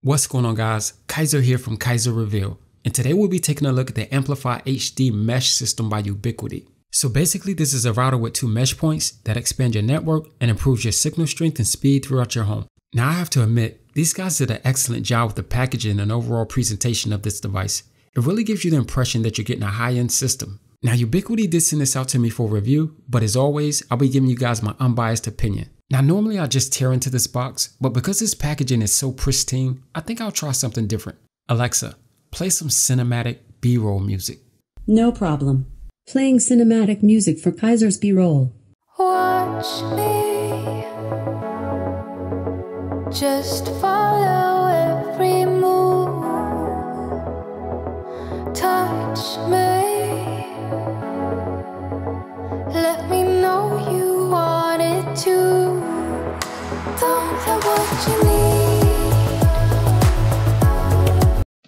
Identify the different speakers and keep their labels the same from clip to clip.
Speaker 1: What's going on, guys? Kaiser here from keyserreveal, and today we'll be taking a look at the Amplify HD mesh system by Ubiquiti. So basically this is a router with two mesh points that expand your network and improves your signal strength and speed throughout your home. Now I have to admit, these guys did an excellent job with the packaging and overall presentation of this device. It really gives you the impression that you're getting a high-end system. Now Ubiquiti did send this out to me for review, but as always, I'll be giving you guys my unbiased opinion. Now normally I just tear into this box, but because this packaging is so pristine, I think I'll try something different. Alexa, play some cinematic B-roll music.
Speaker 2: No problem. Playing cinematic music for Kaiser's B-roll.
Speaker 3: Watch me, just follow every move. Touch me, let me know you want it too. Don't have what you need.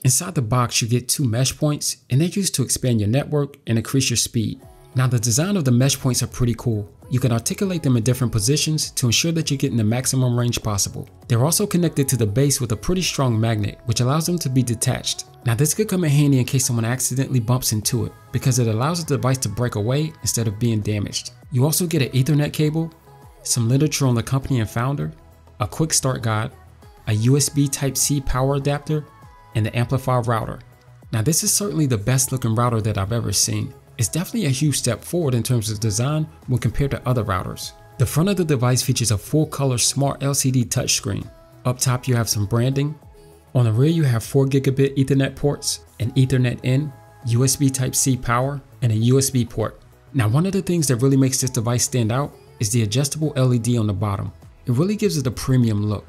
Speaker 1: Inside the box you get two mesh points, and they're used to expand your network and increase your speed. Now the design of the mesh points are pretty cool. You can articulate them in different positions to ensure that you're getting the maximum range possible. They're also connected to the base with a pretty strong magnet, which allows them to be detached. Now this could come in handy in case someone accidentally bumps into it, because it allows the device to break away instead of being damaged. You also get an Ethernet cable, some literature on the company and founder, a quick start guide, a USB Type-C power adapter, and the Amplify router. Now this is certainly the best looking router that I've ever seen. It's definitely a huge step forward in terms of design when compared to other routers. The front of the device features a full color smart LCD touchscreen. Up top you have some branding. On the rear you have 4 gigabit Ethernet ports, an Ethernet in, USB Type-C power, and a USB port. Now one of the things that really makes this device stand out is the adjustable LED on the bottom. It really gives it a premium look.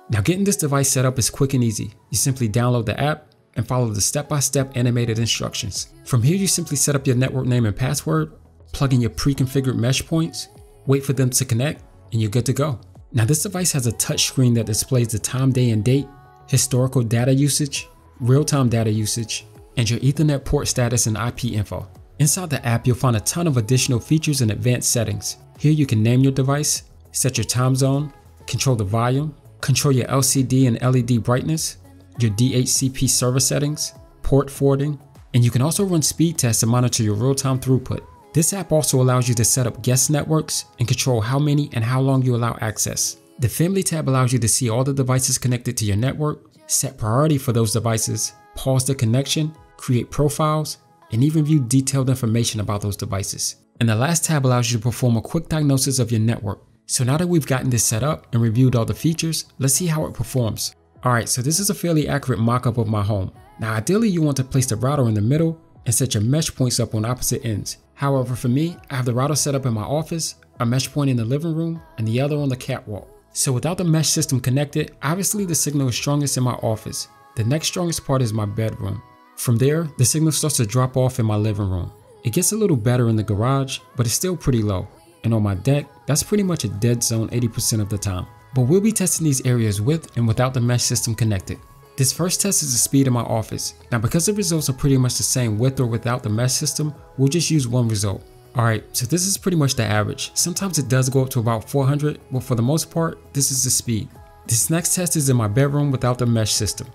Speaker 1: Now getting this device set up is quick and easy. You simply download the app and follow the step-by-step animated instructions. From here you simply set up your network name and password, plug in your pre-configured mesh points, wait for them to connect, and you're good to go. Now this device has a touch screen that displays the time, day, and date, historical data usage, real-time data usage, and your Ethernet port status and IP info. Inside the app you'll find a ton of additional features and advanced settings. Here you can name your device, set your time zone, control the volume, control your LCD and LED brightness, your DHCP server settings, port forwarding, and you can also run speed tests to monitor your real-time throughput. This app also allows you to set up guest networks and control how many and how long you allow access. The Family tab allows you to see all the devices connected to your network, set priority for those devices, pause the connection, create profiles, and even view detailed information about those devices. And the last tab allows you to perform a quick diagnosis of your network. So now that we've gotten this set up and reviewed all the features, let's see how it performs. Alright, so this is a fairly accurate mock-up of my home. Now ideally you want to place the router in the middle and set your mesh points up on opposite ends. However, for me, I have the router set up in my office, a mesh point in the living room, and the other on the catwalk. So without the mesh system connected, obviously the signal is strongest in my office. The next strongest part is my bedroom. From there, the signal starts to drop off in my living room. It gets a little better in the garage, but it's still pretty low. And on my deck, that's pretty much a dead zone 80% of the time. But we'll be testing these areas with and without the mesh system connected. This first test is the speed in my office. Now because the results are pretty much the same with or without the mesh system, we'll just use one result. Alright, so this is pretty much the average. Sometimes it does go up to about 400, but for the most part, this is the speed. This next test is in my bedroom without the mesh system.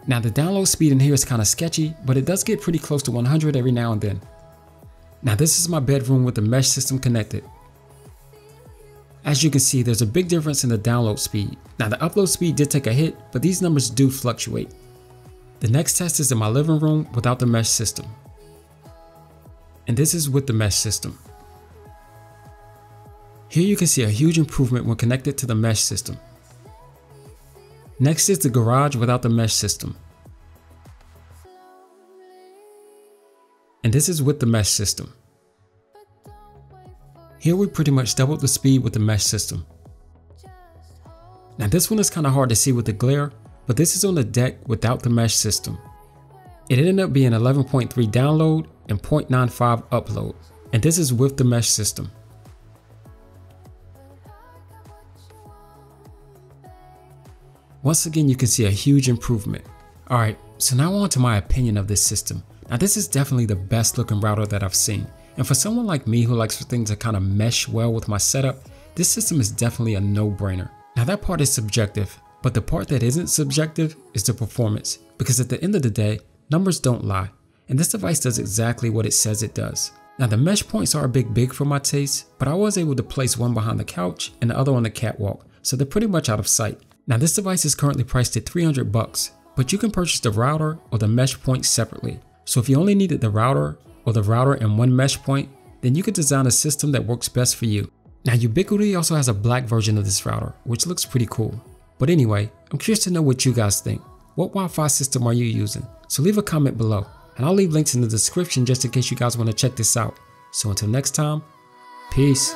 Speaker 1: Now the download speed in here is kind of sketchy, but it does get pretty close to 100 every now and then. Now this is my bedroom with the mesh system connected. As you can see, there's a big difference in the download speed. Now the upload speed did take a hit, but these numbers do fluctuate. The next test is in my living room without the mesh system. And this is with the mesh system. Here you can see a huge improvement when connected to the mesh system. Next is the garage without the mesh system. And this is with the mesh system. Here we pretty much doubled the speed with the mesh system. Now this one is kind of hard to see with the glare, but this is on the deck without the mesh system. It ended up being 11.3 download and 0.95 upload, and this is with the mesh system. Once again you can see a huge improvement. Alright, so now on to my opinion of this system. Now this is definitely the best looking router that I've seen. And for someone like me who likes for things to kind of mesh well with my setup, this system is definitely a no-brainer. Now that part is subjective, But the part that isn't subjective is the performance, because at the end of the day, numbers don't lie, and this device does exactly what it says it does. Now the mesh points are a big for my taste, but I was able to place one behind the couch and the other on the catwalk, so they're pretty much out of sight. Now this device is currently priced at $300, but you can purchase the router or the mesh points separately. So if you only needed the router or the router and one mesh point, then you could design a system that works best for you. Now Ubiquiti also has a black version of this router, which looks pretty cool. But anyway, I'm curious to know what you guys think. What Wi-Fi system are you using? So leave a comment below, and I'll leave links in the description just in case you guys want to check this out. So until next time, peace.